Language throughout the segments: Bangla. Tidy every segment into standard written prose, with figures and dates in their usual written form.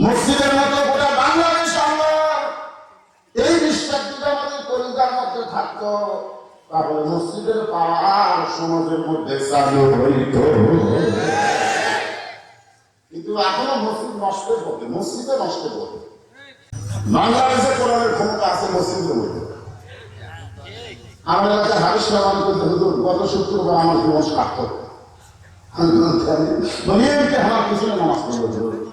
মসজিদের মতো গোটা বাংলাদেশ আল্লাহ এই বিশ্বাস যদি আমাদের কলিজার মধ্যে থাকতো, তাহলে মসজিদের পাওয়ার সমাজের মধ্যে চালু হইত। কিন্তু এখনো মসজিদ নষ্টের পথে, মসজিদে নষ্টের পথে। বাংলাদেশে কোরআনের ক্ষমতা আছে মসজিদের মধ্যে। আমার এলাকায় হারিস রহমান করতে হতো, গত শুক্রবার আমার জীবন সার্থক। আমার পিছনে নামাজ পড়তে হতো,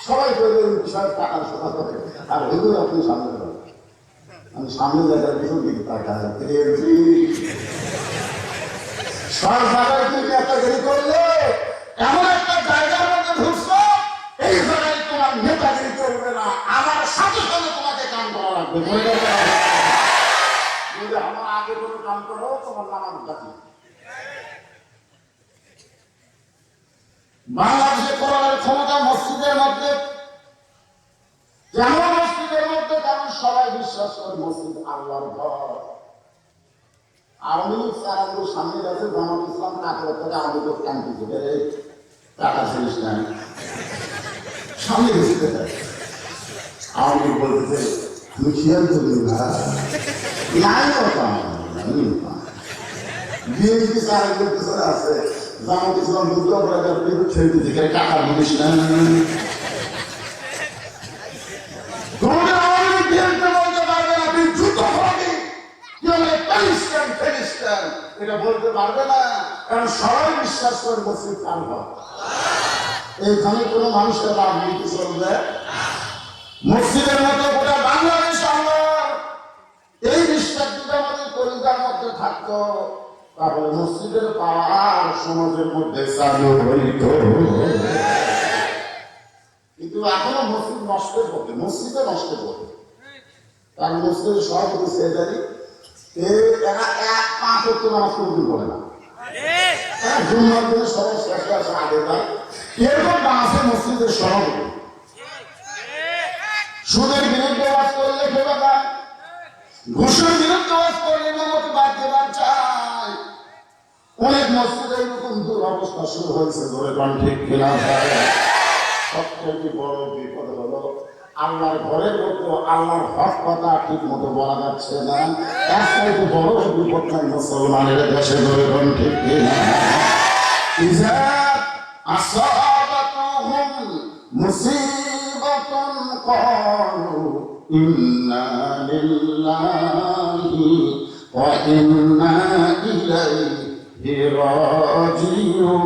সবাই করবে বিষয় টাকার কথা করে, আর এগুলো আপনি সামনে পাবেন। আমি সামনে জায়গার পিছন দিকে টাকা সব জায়গায় তুমি একটা দেরি করলে এমন একটা জায়গার মধ্যে ঢুকছো, এই জায়গায় তোমার নেতাগিরি চলবে না, আমার সাথে সাথে তোমাকে কাম করা লাগবে। যদি আমার আগে কোনো কাম করো, তোমার নামাজ ডাকি। বাংলাদেশে কোরআনের ক্ষমতা মসজিদের মধ্যে, যেমন মসজিদের মধ্যে তেমন সবাই বিশ্বাস করে মসজিদ আল্লাহর ঘর। আওয়ামী লীগ সারাগুলো সামনে গেছে, জামাত ইসলাম কাকে থেকে আওয়ামী লীগ কান্তিতে বেড়ে টাকা জিনিস নেয় সামনে গেছে। আওয়ামী লীগ বলতেছে তুমি খেয়াল করবি না, নাই বিএনপি সারাগুলো পিছনে আছে, জামাত ইসলাম যুদ্ধ অপরাধের কিন্তু ছেড়ে দিকে টাকার জিনিস নেয়। এটা বলতে পারবে না, কারণ সবাই বিশ্বাস করে মসজিদ আল্লাহ। এইখানে কোনো মানুষের রাজনীতি চলবে। মসজিদের মতো গোটা বাংলাদেশ আল্লাহ এই বিশ্বাস যদি আমাদের কলিজার মধ্যে থাকতো, তাহলে মসজিদের পাওয়ার সমাজের মধ্যে চালু হইত। কিন্তু এখনো মসজিদ নষ্টের পথে, মসজিদে নষ্টের পথে। কারণ মসজিদের সভাপতি সেক্রেটারি এরা এক পাঁচ হচ্ছে নামাজ পড়তে পারে না, জুম্মার দিনে সবাই শেষে আসে আগে যায়। এরকম আছে মসজিদের সভাপতি সুদের বিরুদ্ধে ওয়াজ করলে ফেরা যায়, ঘুষের বিরুদ্ধে ওয়াজ করলে নামত বাদ দেবার চায়। অনেক মসজিদে এরকম দুরবস্থা শুরু হয়েছে, ধরে কান ঠিক কিনা যায়। সবচেয়ে বড় বিপদ হলো আল্লাহর ঘরের মধ্যে আল্লাহর হক কথা ঠিক মতো বলা যাচ্ছে না। এর চাইতে বড় বিপদ নাই মুসলমানের দেশে, ধরে কান ঠিক কিনা। ইজা আসাবাতুহুম মুসিবাতুন ক্বালু ইন্না লিল্লাহি ওয়া ইন্না ইলাইহি রাজিউন।